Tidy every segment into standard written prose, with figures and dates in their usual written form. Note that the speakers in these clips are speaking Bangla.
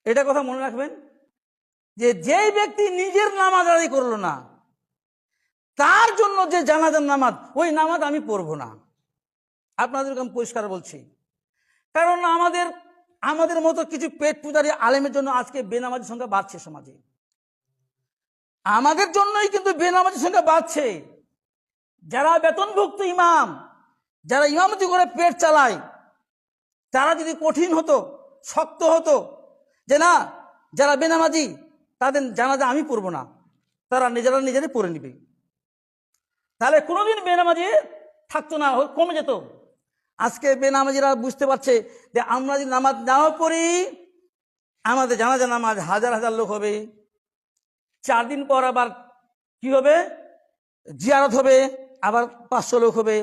এটা কথা মনে রাখবেন যে যেই ব্যক্তি নিজের নামাজ আদায় করলো না, তার জন্য যে জানাজার নামাজ, ওই নামাজ আমি পড়বো না। আপনাদেরকে আমি পরিষ্কার বলছি, কারণ আমাদের মতো কিছু পেট পূজারী আলেমের জন্য আজকে বেনামাজির সংখ্যা বাড়ছে সমাজে। আমাদের জন্যই কিন্তু বেনামাজির সংখ্যা বাড়ছে। যারা বেতনভুক্ত ইমাম, যারা ইমামতি করে পেট চালায়, তারা যদি কঠিন হতো, শক্ত হতো যে না, যারা বেনামাজি তাদের জানাজা আমি পড়বো না, তারা নিজেরাই পড়ে নিবে, তাহলে কোনোদিন বেনামাজি থাকতো না, কমে যেত। আজকে বেনামাজিরা বুঝতে পারছে যে আমরা যদি নামাজ নাও পড়ি, আমাদের জানাজা নামাজ হাজার হাজার লোক হবে, 4 দিন পর আবার কি হবে, জিয়ারত হবে, আবার 500 লোক হবে,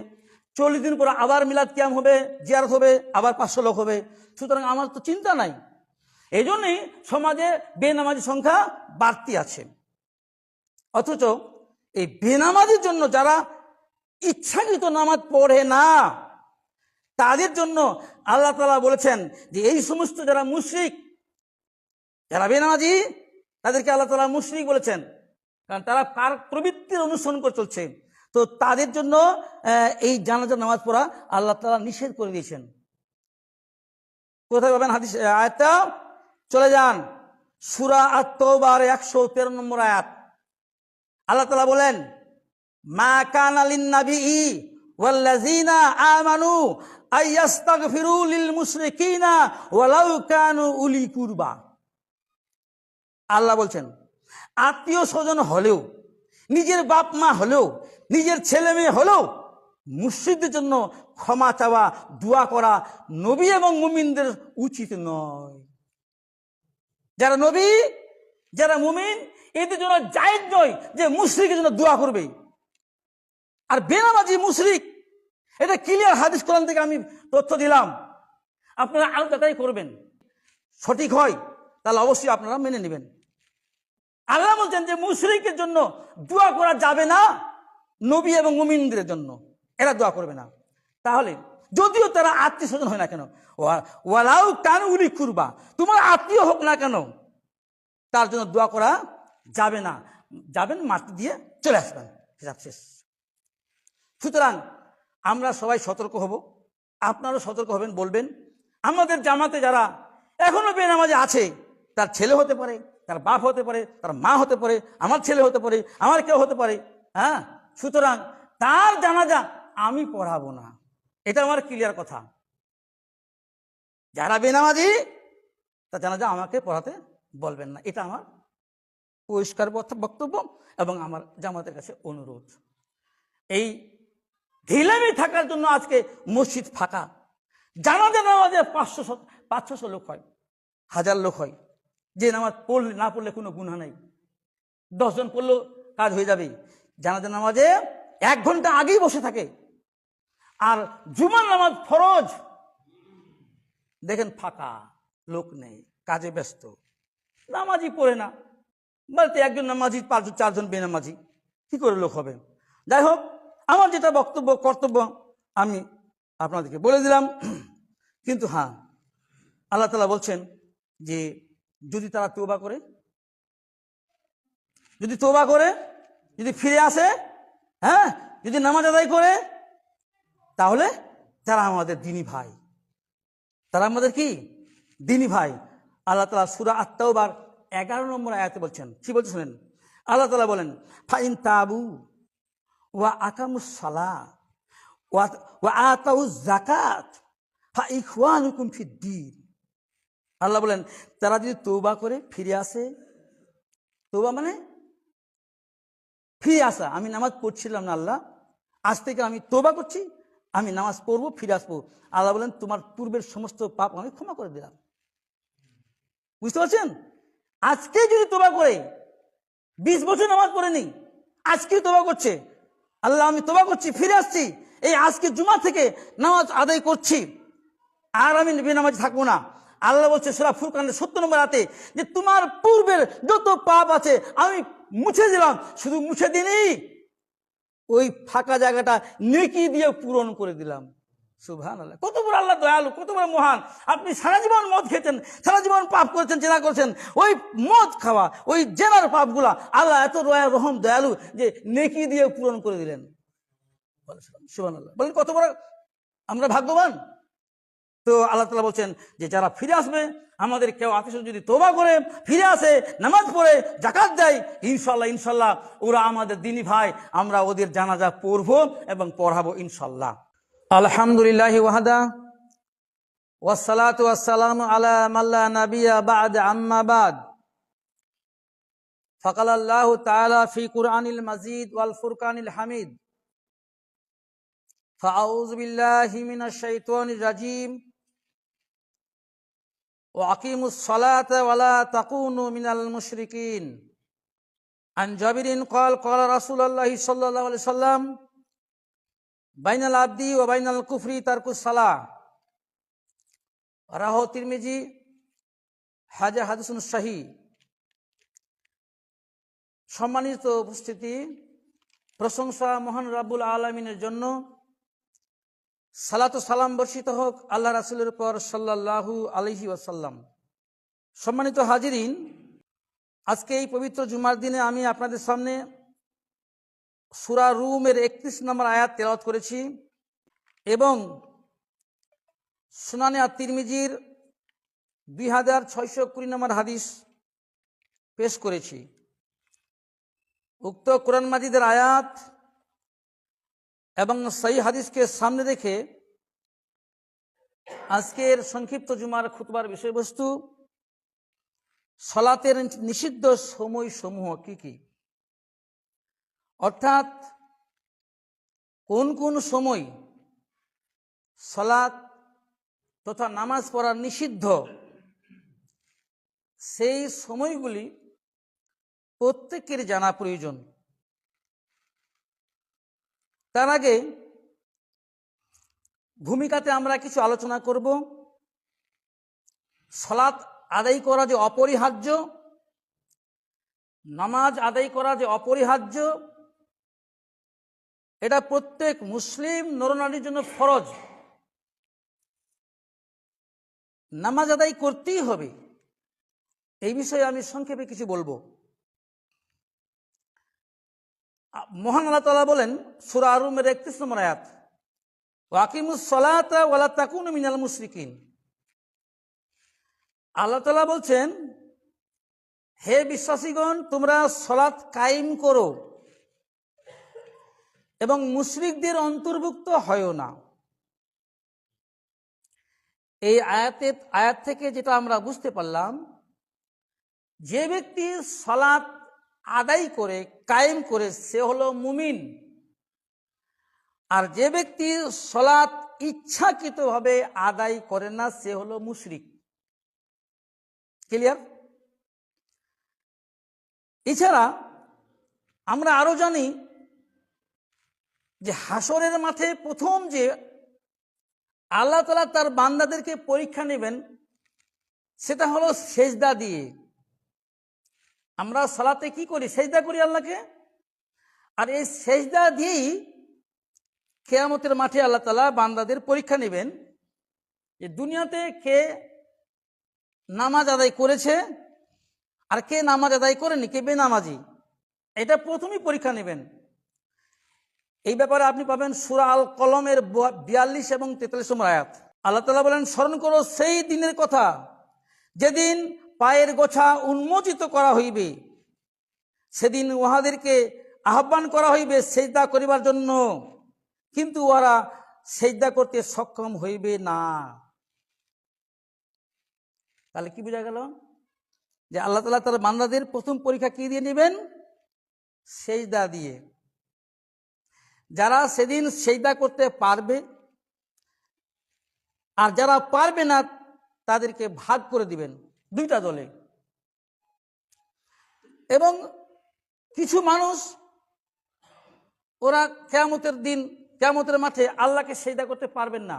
40 দিন পর আবার মিলাদ কিয়াম হবে, জিয়ারত হবে, আবার 500 লোক হবে। সুতরাং আমার তো চিন্তা নাই। এই জন্যই সমাজে বেনামাজির সংখ্যা বাড়তি আছে। অথচ এই বেনামাজির জন্য যারা ইচ্ছাকৃত নামাজ পড়ে না, তাদের জন্য আল্লাহ তাআলা বলেছেন যে এই সমস্ত যারা মুশরিক, যারা বেনামাজি, তাদেরকে আল্লাহ তাআলা মুশরিক বলেছেন, কারণ তারা কার প্রবৃত্তির অনুসরণ করে চলছে। তো তাদের জন্য এই জানাজার নামাজ পড়া আল্লাহ তাআলা নিষেধ করে দিয়েছেন। কোথায় পাবেন হাদিস আয়াতটা? চলে যান সূরা আত-তাওবার 113 নম্বর আয়াত। আল্লাহ তাআলা বলেন, মা কানা লিন-নাবিয়্যি ওয়াল্লাযীনা আমানু আইয়াস্তাগফিরু লিল মুশরিকিনা ওয়ালাউ কানু উলি কুরবা। আল্লাহ বলছেন, আত্মীয় স্বজন হলেও, নিজের বাপ মা হলেও, নিজের ছেলে মেয়ে হলেও মুশরিকদের জন্য ক্ষমা চাওয়া, দোয়া করা নবী এবং মুমিনদের উচিত নয়। যারা নবী, যারা মুমিন, এদের জন্য জায়েজ নয় যে মুশরিকের জন্য দোয়া করবে। আর বেনামাজি মুশরিক, এটা ক্লিয়ার হাদিস কোরআন থেকে আমি তথ্য দিলাম। আপনারা আরো যাচাই করবেন, সঠিক হয় তাহলে অবশ্যই আপনারা মেনে নেবেন। আল্লাহ বলছেন যে মুশরিকের জন্য দোয়া করা যাবে না, নবী এবং মুমিনদের জন্য এরা দোয়া করবে না। তাহলে যদিও তারা আত্মীয় স্বজন হয় না কেন, ওয়ালাউ কানু উলি কুরবা, তোমার আত্মীয় হোক না কেন, তার জন্য দোয়া করা যাবে না। যাবেন, মাটি দিয়ে চলে আসবেন, হিসাব শেষ। সুতরাং আমরা সবাই সতর্ক হব, আপনারাও সতর্ক হবেন, বলবেন। আমাদের জামাতে যারা এখনো বেনামাজি আছে, তার ছেলে হতে পারে, তার বাপ হতে পারে, তার মা হতে পারে, আমার ছেলে হতে পারে, আমার কেউ হতে পারে, হ্যাঁ। সুতরাং তার জানাজা আমি পড়াবো না, এটা আমার ক্লিয়ার কথা। যারা বেনামাজি, তার জানাজা আমাকে পড়াতে বলবেন না, এটা আমার পরিষ্কার বক্তব্য এবং আমার জামাতের কাছে অনুরোধ। এই ঢিলামি থাকার জন্য আজকে মসজিদ ফাঁকা। জানাজা নামাজে 500-600 লোক হয়, 1000 লোক হয়। যে নামাজ না পড়লে কোনো গুনাহ নাই, 10 জন পড়লেও কাজ হয়ে যাবে। জানাজা নামাজে 1 ঘন্টা আগেই বসে থাকে। আর জুমার নামাজ ফরজ, দেখেন ফাঁকা, লোক নেই, কাজে ব্যস্ত, নামাজি পড়ে না। বলতে একজন নামাজি, 4 জন বেনামাজি, কি করে লোক হবে? যাই হোক, আমার যেটা বক্তব্য, কর্তব্য আমি আপনাদেরকে বলে দিলাম। কিন্তু হ্যাঁ, আল্লাহ তাআলা বলছেন যে যদি তারা তওবা করে, যদি ফিরে আসে, হ্যাঁ, যদি নামাজ আদায় করে, তাহলে তারা আমাদের দ্বীনি ভাই, তারা আমাদের কি দ্বীনি ভাই। আল্লাহ তাআলা সূরা আত-তাওবার 11 নম্বর আয়াতে বলছেন, কি বলছেন শুনেন। আল্লাহ তাআলা বলেন, ফাইন তাবু ওয়া আকামুস সালাহ ওয়া আতাউজ যাকাত ফাইখওয়ানুকুম ফিদ্দীন। আল্লাহ বলেন, তারা যদি তওবা করে ফিরে আসে, তওবা মানে ফিরে আসা। আমি নামাজ পড়ছিলাম না আল্লাহ, আজ থেকে আমি তওবা করছি, আমি নামাজ পড়বো, ফিরে আসবো। আল্লাহ বলেন, তোমার পূর্বের সমস্ত পাপ আমি ক্ষমা করে দিলাম। বুঝতে পারছেন? আজকে যদি তওবা করে, 20 বছর নামাজ পড়েনি, আজকে তওবা করছে, আল্লাহ আমি তওবা করছি, ফিরে আসছি, এই আজকে জুমা থেকে নামাজ আদায় করছি, আর আমি বেনামাজি থাকবো না। আল্লাহ বলছে সূরা ফুরকানের 70 নম্বর আয়াতে যে তোমার পূর্বের যত পাপ আছে আমি মুছে দিলাম। শুধু মুছে দিইনি, ওই ফাঁকা জায়গাটা নেকি দিয়ে পূরণ করে দিলাম। সুবহানাল্লাহ, কত বড় আল্লাহ দয়ালু, কত বড় মহান। আপনি সারা জীবন মদ খেতেন, সারা জীবন পাপ করেছেন, জেনা করেছেন, ওই মদ খাওয়া, ওই জেনার পাপগুলা আল্লাহ এত রহম দয়ালু যে নেকি দিয়ে পূরণ করে দিলেন। সুবহানাল্লাহ, বলেন কত বড় আমরা ভাগ্যবান। তো আল্লাহ তাআলা বলছেন যে যারা ফিরে আসবে, আমাদের কেউ আত্মীয় যদি তওবা করে ফিরে আসে, নামাজ পড়ে, যাকাত দেয়, ইনশাল্লাহ ইনশাল্লাহ ওরা আমাদের দিনী ভাই, আমরা ওদের জানাজা পড়বো এবং পড়াবো ইনশাল্লাহ। আলহামদুলিল্লাহি ওয়াহদা ওয়াসসালাতু ওয়াসসালামু আলা মান লা নাবিয়্যা বা'দা, আম্মা বা'দ। ফাকাল আল্লাহু তাআলা ফি কুরআনিল মাজিদ ওয়াল ফুরকানিল হামিদ, ফাআউযু বিল্লাহি মিনাশ শাইতানির রাজীম, ওয়া আকিমুস সালাতা ওয়া লা তাকুনু মিনাল মুশরিকিন। আন জাবিরিন ক্বাল ক্বালা রাসূলুল্লাহি সাল্লাল্লাহু আলাইহি ওয়াসাল্লাম, বাইনাল আবদি ওয়া বাইনাল কুফরি তারকুস সালাহ। রাহু তিরমিজি, হাজা হাদিসুন সহিহ। সম্মানিত উপস্থিতি, প্রশংসা মহান রাব্বুল আলামিনের জন্য, সালাত ও সালাম বর্ষিত হোক আল্লাহ রাসূলের উপর সাল্লাল্লাহু আলাইহি ওয়াসাল্লাম। সম্মানিত হাজিরিন, আজকে এই পবিত্র জুমার দিনে আমি আপনাদের সামনে সূরা রুমের 31 নম্বর আয়াত তেলাওয়াত করেছি এবং সুনানে আত-তিরমিজির 2620 নম্বর হাদিস পেশ করেছি। উক্ত কোরআন মাজিদের আয়াত এবং সহিহ হাদিসকে সামনে রেখে আজকের সংক্ষিপ্ত জুমার খুতবার বিষয়বস্তু সালাতের নিষিদ্ধ সময়সমূহ কি কি, অর্থাৎ কোন কোন সময় সালাত তথা নামাজ পড়া নিষিদ্ধ, সেই সময়গুলি প্রত্যেকের জানা প্রয়োজন। তার আগে ভূমিকাতে আমরা কিছু আলোচনা করব। সালাত আদায় করা যে অপরিহার্য, নামাজ আদায় করা যে অপরিহার্য, এটা প্রত্যেক মুসলিম নরনারীর জন্য ফরজ। নামাজ আদায় করতেই হবে, এই বিষয়ে আমি সংক্ষেপে কিছু বলবো। মহান আল্লাহ তাআলা বলেন সূরা আর-রুমের 31 নম্বর আয়াত, ওয়া আকিমুস সালাতা ওয়া লা তাকুনু মিনাল মুশরিকিন। আল্লাহ তাআলা বলছেন, হে বিশ্বাসীগণ, তোমরা সালাত কায়েম করো এবং মুশরিকদের অন্তর্ভুক্ত হয়ো না। এই আয়াত থেকে যেটা আমরা বুঝতে পারলাম, যে ব্যক্তি সালাত আদায় করে কায়েম করে সে হলো মুমিন, আর যে ব্যক্তি সালাত ইচ্ছাকৃতভাবে আদায় করে না সে হলো মুশরিক। ক্লিয়ার? এছাড়া আমরা আরো জানি যে হাসরের মাঠে প্রথম যে আল্লাহ তাআলা তার বান্দাদেরকে পরীক্ষা নেবেন সেটা হলো সেজদা দিয়ে। আমরা সালাতে কি করি? সেজদা করি আল্লাহকে, আর এই সেজদা দিয়েই কিয়ামতের মাঠে আল্লাহ তাআলা বান্দাদের পরীক্ষা নেবেন যে দুনিয়াতে কে নামাজ আদায় করেছে আর কে নামাজ আদায় করেনি, কে বেনামাজি, এটা প্রথমেই পরীক্ষা নেবেন। এই ব্যাপারে আপনি পাবেন সূরা আল কলমের 42 এবং 43 নম্বর আয়াত। আল্লাহ তাআলা বলেন, স্মরণ করো সেই দিনের কথা যেদিন পায়ের গোছা উন্মোচিত করা হইবে, সেদিন উহাদেরকে আহ্বান করা হইবে সেজদা করিবার জন্য, কিন্তু ওরা সেজদা করতে সক্ষম হইবে না। তাহলে কি বোঝা গেল যে আল্লাহ তাআলা তার বান্দাদের প্রথম পরীক্ষা কি দিয়ে নেবেন? সেজদা দিয়ে। যারা সেদিন সেজদা করতে পারবে আর যারা পারবে না তাদেরকে ভাগ করে দিবেন দুইটা দলে। এবং কিছু মানুষ ওরা কিয়ামতের দিন, কিয়ামতের মাঠে আল্লাহকে সেজদা করতে পারবেন না।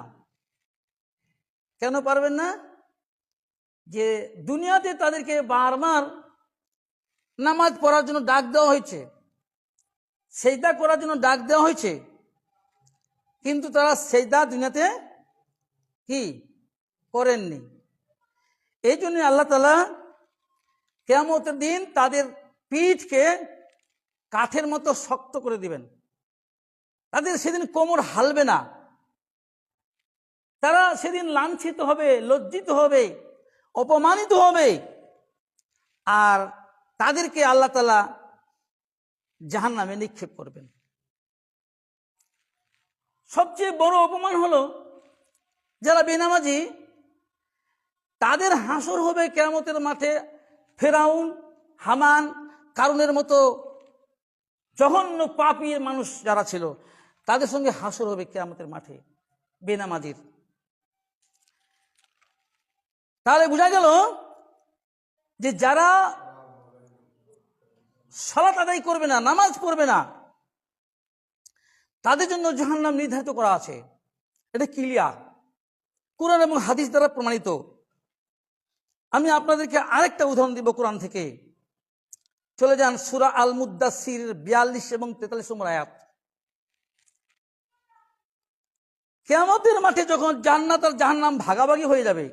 কেন পারবেন না? যে দুনিয়াতে তাদেরকে বারবার নামাজ পড়ার জন্য ডাক দেওয়া হয়েছে, সেজদা করার জন্য ডাক দেওয়া হয়েছে, কিন্তু তারা সেজদা দুনিয়াতে কি করেননি। এই জন্য আল্লাহ তাআলা কিয়ামতের দিন তাদের পিঠকে কাঠের মতো শক্ত করে দিবেন। তাদের সেদিন কোমর হালবে না, তারা সেদিন লাঞ্ছিত হবে, লজ্জিত হবে, অপমানিত হবে। আর তাদেরকে আল্লাহ তাআলা জাহান্নামে নিক্ষেপ করবেন। সবচেয়ে বড় অপমান হলো যারা বেনামাজি, তাদের হাসর হবে কিয়ামতের মাঠে ফেরাউন, হামান, কারুনের মতো জঘন্য পাপী মানুষ যারা ছিল, তাদের সঙ্গে হাসর হবে কিয়ামতের মাঠে বেনামাজির। তাহলে বোঝা গেল যে যারা সালাত আদায় করবে না, নামাজ পড়বে না, তাদের জন্য জাহান্নাম নির্ধারিত করা আছে। এটা ক্লিয়ার, কুরআন এবং হাদিস দ্বারা প্রমাণিত। আমি আপনাদেরকে আরেকটা উদাহরণ দিব কোরআন থেকে। চলে যান সূরা আল মুদ্দাসসির 42 এবং 43 নম্বর আয়াত। কিয়ামতের মাঠে যখন জান্নাত আর জাহান্নাম ভাগাভাগি হয়ে যাবে,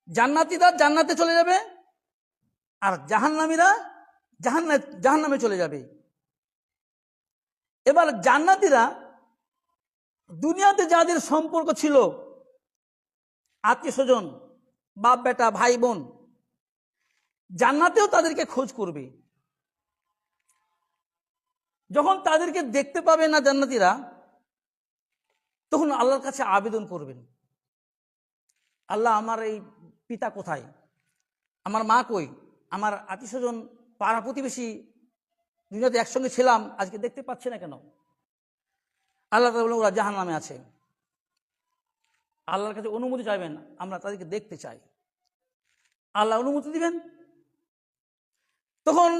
জান্নাতীরা জান্নাতে চলে যাবে আর জাহান্নামীরা জাহান্নামে চলে যাবে। এবার জান্নাতীরা দুনিয়াতে যাদের সম্পর্ক ছিল, আত্মীয় স্বজন, বাপ বেটা, ভাই বোন, জান্নাতেও তাদেরকে খোঁজ করবে। যখন তাদেরকে দেখতে পাবে না জান্নাতীরা, তখন আল্লাহর কাছে আবেদন করবেন, আল্লাহ আমার এই পিতা কোথায়, আমার মা কই, আমার আত্মীয় স্বজন, পাড়া প্রতিবেশী, দুনিয়াতে একসঙ্গে ছিলাম, আজকে দেখতে পাচ্ছি না কেন? আল্লাহ তাআলা বলেন ওরা জাহান্নামে আছে। আল্লাহর কাছে অনুমতি চাইবেন, আমরা তাদেরকে দেখতে চাই। আল্লাহ অনুমতি দিবেন। তখন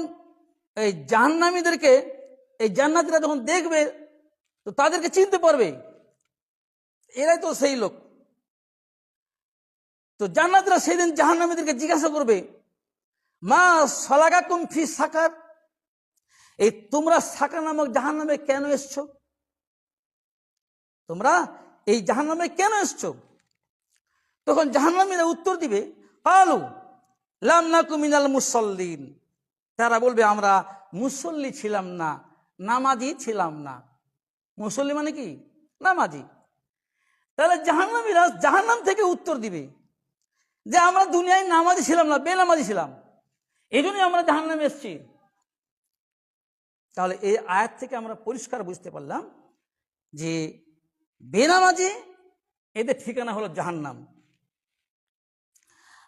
এই জাহান্নামীদেরকে এই জান্নাতীরা যখন দেখবে, তো তাদেরকে চিনতে পারবে, এরাই তো সেই লোক। তো জান্নাতীরা সেদিন জাহান্নামীদেরকে জিজ্ঞাসা করবে, মা সালাকাকুম ফি সাকার, এই তোমরা সাকার নামক জাহান্নামে কেন এসছো? তোমরা এই জাহান্নামে কেন এসছো? তখন জাহান্নামীরা উত্তর দিবে, ক্বালু লাম নাকু মিনাল মুসাল্লিন, তারা বলবে আমরা মুসল্লি ছিলাম না, নামাজি ছিলাম না। মুসল্লি মানে কি? নামাজি। তাহলে জাহান্নামীরা জাহান্নাম থেকে উত্তর দিবে যে আমরা দুনিয়ায় নামাজি ছিলাম না, বেনামাজি ছিলাম, এই জন্যই আমরা জাহান্নামে এসেছি। তাহলে এই আয়াত থেকে আমরা পরিষ্কার বুঝতে পারলাম যে বেনামাজি এদের ঠিকানা হলো জাহান্নাম।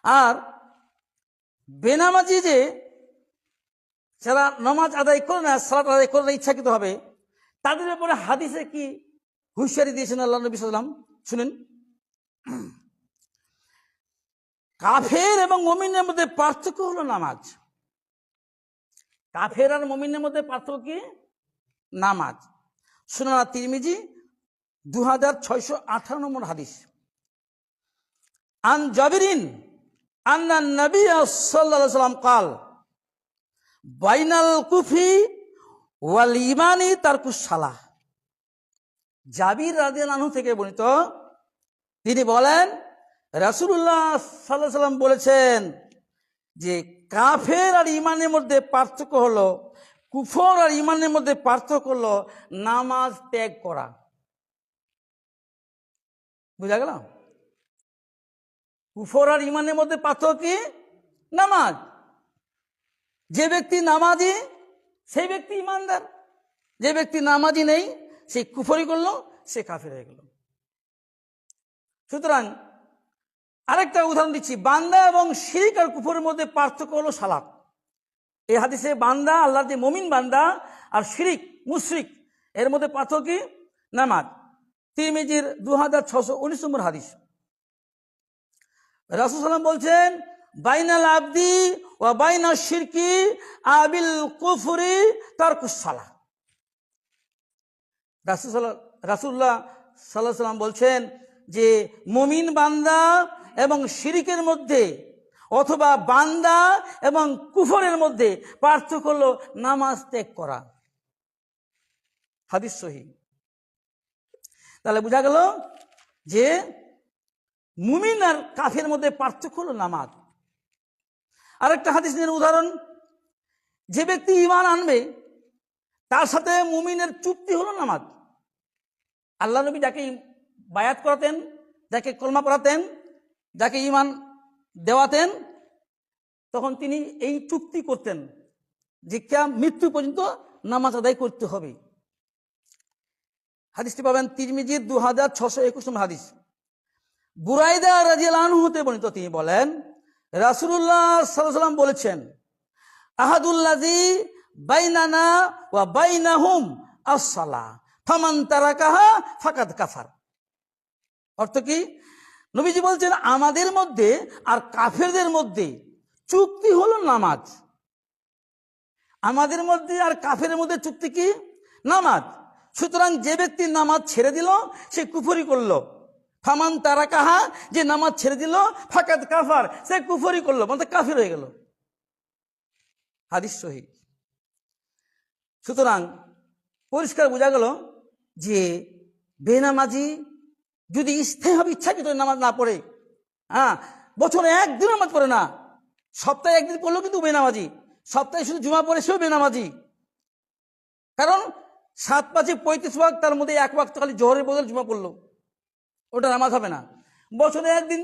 আর বেনামাজি যে যারা নামাজ আদায় করে না, সালাত আদায় করে না ইচ্ছাকৃত হবে, তাদের ব্যাপারে হাদিসে কি হুঁশিয়ারি দিয়েছেন আল্লাহ নবী সাল্লাল্লাহু আলাইহি ওয়াসাল্লাম? শুনেন, কাফের এবং মুমিনের মধ্যে পার্থক্য হলো নামাজ। কাফের আর মুমিনের মধ্যে পার্থক্য কি? নামাজ। সুনান তিরমিজি 2618 নম্বর হাদিস। আন জাবিরিন আন্না নবী সাল্লাল্লাহু আলাইহি ওয়াসাল্লাম قال বাইনাল কুফরি ওয়াল ঈমানি তারকুস সালাহ। জাবির রাদিয়াল্লাহু আনহু থেকে বর্ণিত, তিনি বলেন রাসূলুল্লাহ সাল্লাল্লাহু আলাইহি ওয়াসাল্লাম বলেছেন যে কাফের আর ঈমানের মধ্যে পার্থক্য হলো, কুফর আর ঈমানের মধ্যে পার্থক্য হলো নামাজ ত্যাগ করা। বুঝা গেল? কুফর আর ঈমানের মধ্যে পার্থক্য কি? নামাজ। যে ব্যক্তি নামাজি সেই ব্যক্তি ঈমানদার, যে ব্যক্তি নামাজি নেই সে কুফরি করলো, সে কাফের হয়ে গেল। সুতরাং আরেকটা উদাহরণ দিচ্ছি, বান্দা এবং শিরক আর কুফরের মধ্যে পার্থক্য হলো সালাত। এই হাদিসে বান্দা, আল্লাহর যে মুমিন বান্দা, আর শিরক মুশরিক, এর মধ্যে পার্থক্য কি? নামাজ। তিরমিজির 2619 নম্বর হাদিস। রাসূল সাল্লাল্লাহু আলাইহি ওয়াসাল্লাম বলছেন বাইনাল আবদি ওয়া বাইনা শিরকি আবিল কুফরি তারকুস সালাহ। রাসূলুল্লাহ সাল্লাল্লাহু আলাইহি ওয়াসাল্লাম বলছেন যে মুমিন বান্দা এবং শিরকের মধ্যে অথবা বান্দা এবং কুফরের মধ্যে পার্থক্য হলো নামাজ ত্যাগ করা। হাদিস সহিহ। তাহলে বোঝা গেল যে মুমিন আর কাফের মধ্যে পার্থক্য হলো নামাজ। আরেকটা হাদিস নিয়ে উদাহরণ, যে ব্যক্তি ঈমান আনবে তার সাথে মুমিনের চুক্তি হলো নামাজ। আল্লাহ নবী যাকে বায়াত করাতেন, যাকে কলমা পড়াতেন, যাকে ঈমান দেওয়াতেন, তখন তিনি এই চুক্তি করতেন যে মৃত্যু পর্যন্ত নামাজ আদায় করতে হবে। হাদিসটি পাবেন তিরমিজির 2621 নম্বর হাদিস। বুরাইদা রাদিয়াল্লাহু আনহু হতে বর্ণিত, তিনি বলেন রাসূলুল্লাহ সাল্লাল্লাহু আলাইহি ওয়াসাল্লাম বলেছেন, আহাদুল্লাযী বাইনানা ওয়া বাইনাহুম আস-সালাহ ফামান তারাকাহা ফাকাদ কাফার। অর্থ কি? নবীজি বলছেন আমাদের মধ্যে আর কাফেরদের মধ্যে চুক্তি হলো নামাজ। আমাদের মধ্যে আর কাফের মধ্যে চুক্তি কি? নামাজ। সুতরাং যে ব্যক্তি নামাজ ছেড়ে দিল সে কুফরি করলো। ফামান তারাকাহা, যে নামাজ ছেড়ে দিল, ফাকাদ কাফার, সে কুফরি করলো, মানে কাফির হয়ে গেল। হাদিস সহিহ। সুতরাং পরিষ্কার বোঝা গেল যে বেনামাজি যদি স্থায়ীভাবে ইচ্ছাকৃত নামাজ না পড়ে, বছরে একদিন নামাজ পড়ে না, সপ্তাহে একদিন পড়লেও কিন্তু বেনামাজি, সপ্তাহে শুধু জুমা পড়ে সেও বেনামাজি। কারণ 7-5 35 ওয়াক্ত, তার মধ্যে 1 ওয়াক্ত খালি জোহরের বদল জুমা পড়লো, ওটা নামাজ হবে না। বছরে একদিন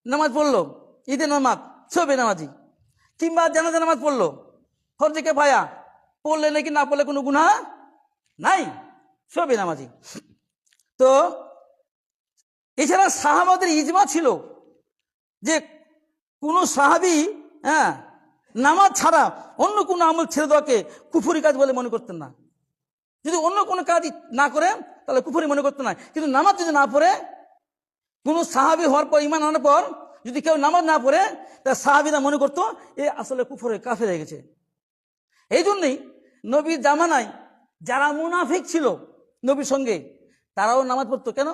নামাজ পড়লো, ঈদের নামাজ, সেও বেনামাজি। কিংবা জানাজা নামাজ পড়লো, ফরজে কিফায়া পড়লে নাকি না পড়লে কোনো গুনাহ নাই, সেও বেনামাজি। তো এছাড়া সাহাবাদের ইজমা ছিল যে কোন সাহাবী নামাজ ছাড়া অন্য কোনো আমল ছেড়ে দেওয়াকে কুফরি কাজ বলে মনে করতেন না। যদি অন্য কোনো কাজ না করে তাহলে কুফরি মনে করতেন না। কিন্তু নামাজ যদি না পড়ে, কোন সাহাবী হওয়ার পর, ঈমান আনার পর যদি কেউ নামাজ না পড়ে, তা সাহাবীরা মনে করতো এ আসলে কুফরে কাফের হয়ে গেছে। এই জন্যই নবীর জামানায় যারা মুনাফিক ছিল নবীর সঙ্গে, তারাও নামাজ পড়তো। কেন?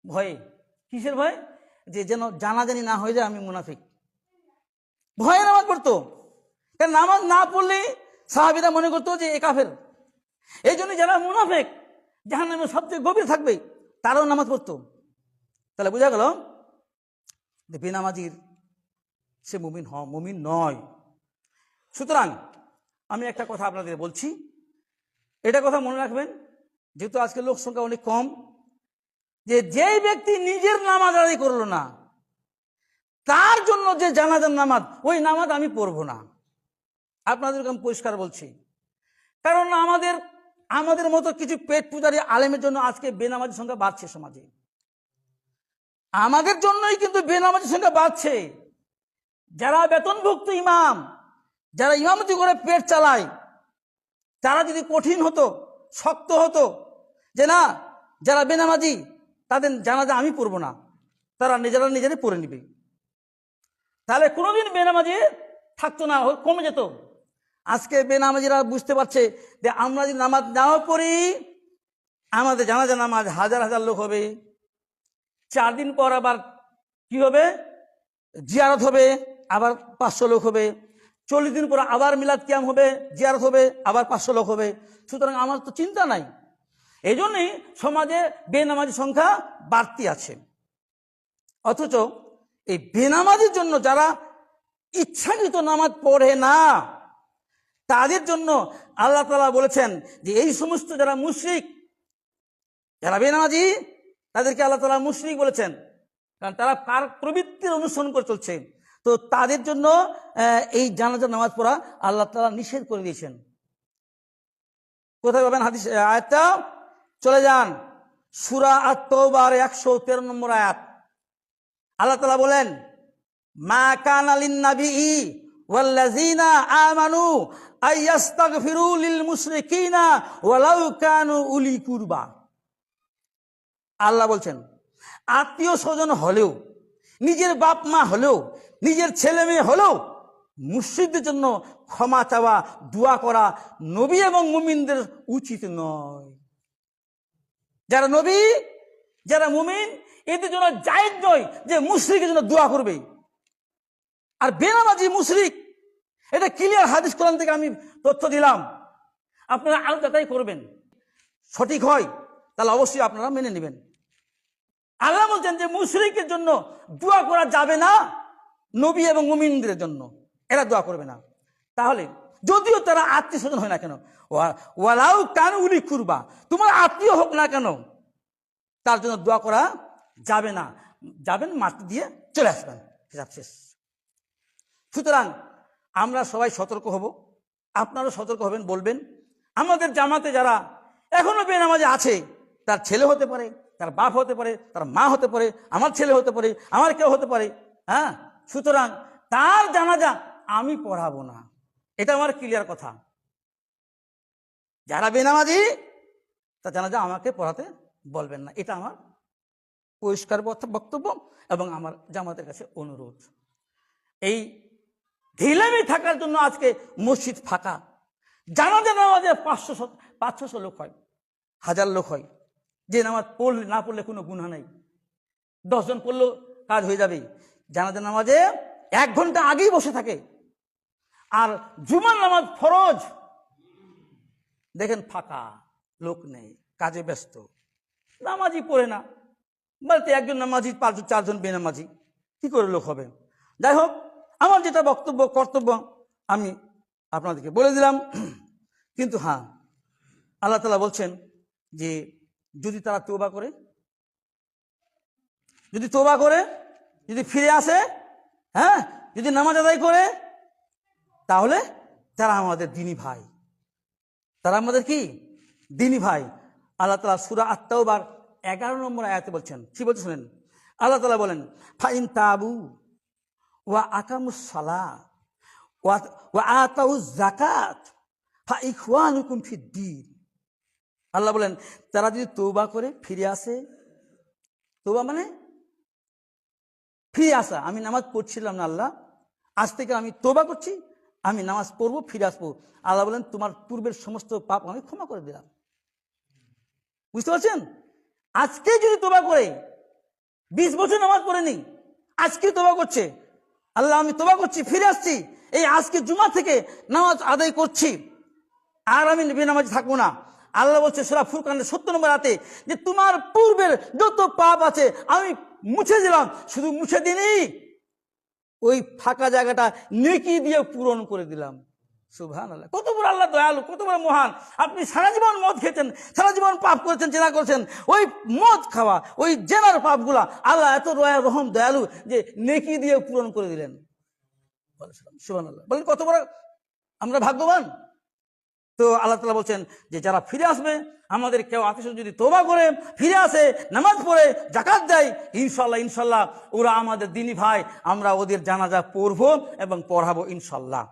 ভয়ে। কিসের ভয়? যে যেন জানাজানি না হয়ে যায় আমি মুনাফিক, ভয়ে নামাজ পড়তো। কারণ নামাজ না পড়লে সাহাবীরা মনে করতো যে এ কাফের। এই জন্য যারা মুনাফিক, জাহান্নামের সবচেয়ে গভীর থাকবে, তারাও নামাজ পড়তো। তাহলে বোঝা গেল যে বেনামাজির সে মুমিন নয়। সুতরাং আমি একটা কথা আপনাদের বলছি, এটা কথা মনে রাখবেন, যেহেতু আজকে লোক সংখ্যা অনেক কম, যে যেই ব্যক্তি নিজের নামাজ আদায় করলো না, তার জন্য যে জানাজার নামাজ, ওই নামাজ আমি পড়বো না। আপনাদেরকে আমি পরিষ্কার বলছি। কারণ আমাদের মতো কিছু পেট পূজারী আলেমের জন্য আজকে বেনামাজির সংখ্যা বাড়ছে সমাজে। আমাদের জন্যই কিন্তু বেনামাজির সংখ্যা বাড়ছে। যারা বেতনভুক্ত ইমাম, যারা ইমামতি করে পেট চালায়, তারা যদি কঠিন হতো, শক্ত হতো যে না, যারা বেনামাজি তাদের জানাজা আমি পড়বো না, তারা নিজেরাই পড়ে নিবে, তাহলে কোনোদিন বেনামাজি থাকতো না, কমে যেত। আজকে বেনামাজিরা বুঝতে পারছে যে আমরা যদি নামাজ নাও পড়ি, আমাদের জানাজা নামাজ হাজার হাজার লোক হবে, 4 দিন পর আবার কি হবে, জিয়ারত হবে, আবার 500 লোক হবে, 40 দিন পর আবার মিলাদ কিয়াম হবে, জিয়ারত হবে, আবার 500 লোক হবে। সুতরাং আমার তো চিন্তা নাই। এই জন্যই সমাজে বেনামাজি সংখ্যা বাড়তি আছে। অথচ এই বেনামাজির জন্য যারা ইচ্ছাকৃত নামাজ পড়ে না, তাদের জন্য আল্লাহ তাআলা বলেছেন যে এই সমস্ত যারা মুশরিক, যারা বেনামাজি, তাদেরকে আল্লাহ তাআলা মুশরিক বলেছেন, কারণ তারা কার প্রবৃত্তির অনুসরণ করে চলছে। তো তাদের জন্য এই জানাজা নামাজ পড়া আল্লাহ তাআলা নিষেধ করে দিয়েছেন। কোথায় পাবেন হাদিস আয়াতটা? চলে যান সূরা আত-তাওবার 113 নম্বর আয়াত। আল্লাহ তাআলা বলেন, মা কানা লিন-নাবিয়্যি ওয়াল্লাযীনা আমানু আইয়াস্তাগফিরু লিল মুশরিকিনা ওয়ালাউ কানু উলি কুরবা। আল্লাহ বলছেন, আত্মীয় স্বজন হলেও, নিজের বাপ মা হলেও, নিজের ছেলে মেয়ে হলেও মুশরিকদের জন্য ক্ষমা চাওয়া, দোয়া করা নবী এবং মুমিনদের উচিত নয়। যারা নবী, যারা মুমিন, এদের জন্য জায়েজ নয় যে মুশরিকের জন্য দোয়া করবে। আর বেনামাজি মুশরিক, এটা ক্লিয়ার হাদিস কোরআন থেকে আমি তথ্য দিলাম। আপনারা আরো যাচাই করবেন, সঠিক হয় তাহলে অবশ্যই আপনারা মেনে নেবেন। আল্লাহ বলছেন যে মুশরিকের জন্য দোয়া করা যাবে না, নবী এবং মুমিনদের জন্য এরা দোয়া করবে না। তাহলে যদিও তারা আত্মীয় স্বজন হয় না কেন, ওয়ালাউ কানু উলি কুরবা, তোমার আত্মীয় হোক না কেন, তার জন্য দোয়া করা যাবে না। যাবেন মাটি দিয়ে চলে আসবেন, হিসাব শেষ। সুতরাং আমরা সবাই সতর্ক হব, আপনারাও সতর্ক হবেন, বলবেন আমাদের জামাতে যারা এখনো বেনামাজে আছে, তার ছেলে হতে পারে, তার বাপ হতে পারে, তার মা হতে পারে, আমার ছেলে হতে পারে, আমার কেউ হতে পারে, হ্যাঁ। সুতরাং তার জানাজা আমি পড়াবো না, এটা আমার ক্লিয়ার কথা। যারা বেনামাজি তার জানাজা আমাকে পড়াতে বলবেন না, এটা আমার পরিষ্কার বক্তব্য এবং আমার জামাতের কাছে অনুরোধ। এই ঢিলামি থাকার জন্য আজকে মসজিদ ফাঁকা। জানাজা নামাজে 500-600 লোক হয়, 1000 লোক হয়, যে নামাজ পড়লে না পড়লে কোনো গুনাহ নেই, 10 জন পড়লেও কাজ হয়ে যাবে। জানাজা নামাজে 1 ঘন্টা আগেই বসে থাকে। আর জুমার নামাজ ফরজ, দেখেন ফাঁকা, লোক নেই, কাজে ব্যস্ত, নামাজি পড়ে না। বলতে একজন নামাজি 5-4 জন বেনামাজি, কি করে লোক হবে? যাই হোক, আমার যেটা বক্তব্য কর্তব্য আমি আপনাদেরকে বলে দিলাম। কিন্তু হ্যাঁ, আল্লাহ তাআলা বলছেন যে যদি তারা তওবা করে, যদি ফিরে আসে, হ্যাঁ, যদি নামাজ আদায় করে, তাহলে তারা আমাদের দ্বীনি ভাই, তারা আমাদের কি দ্বীনি ভাই। আল্লাহ তাআলা সূরা আত-তাওবার 11 নম্বর আয়াতে বলছেন, কি বলতে শুনেন। আল্লাহ তাআলা বলেন, ফাইন তাবু ওয়া আকামুস সালাহ ওয়া আতাউজ যাকাত ফাইখওয়ানুকুম ফিদ্দীন। আল্লাহ বলেন তারা যদি তওবা করে ফিরে আসে, তওবা মানে ফিরে আসা, আমি নামাজ পড়ছিলাম না আল্লাহ, আজ থেকে আমি তওবা করছি, আমি নামাজ পড়বো, ফিরে আসবো। আল্লাহ বলেন তোমার পূর্বের সমস্ত পাপ আমি ক্ষমা করে দিলাম। বুঝতে পারছেন? আজকে যদি তওবা করে, 20 বছর নামাজ পড়েনি, আজকে তওবা করছে, আল্লাহ আমি তওবা করছি, ফিরে আসছি, এই আজকে জুমা থেকে নামাজ আদায় করছি, আর আমি বেনামাজি থাকবো না। আল্লাহ বলছে সূরা ফুরকানের 70 নম্বর আয়াতে যে তোমার পূর্বের যত পাপ আছে আমি মুছে দিলাম, শুধু মুছে দিইনি, ওই ফাঁকা জায়গাটা নেকি দিয়ে পূরণ করে দিলাম। সুবহানাল্লাহ, কত বড় আল্লাহ দয়ালু, কত বড় মহান। আপনি সারা জীবন মদ খেয়েছেন, সারা জীবন পাপ করেছেন, জেনা করেছেন, ওই মদ খাওয়া, ওই জেনার পাপগুলা আল্লাহ এত রহম দয়ালু যে নেকি দিয়ে পূরণ করে দিলেন। সুবহানাল্লাহ, বলেন কত বড় আমরা ভাগ্যবান। তো আল্লাহ তাআলা বলছেন যে যারা ফিরে আসবে, আমাদের কেউ আত্মীয় যদি তওবা করে ফিরে আসে, নামাজ পড়ে, যাকাত দেয়, ইনশাআল্লাহ ওরা আমাদের দ্বীনি ভাই, আমরা ওদের জানাজা পড়বো এবং পড়াবো ইনশাআল্লাহ।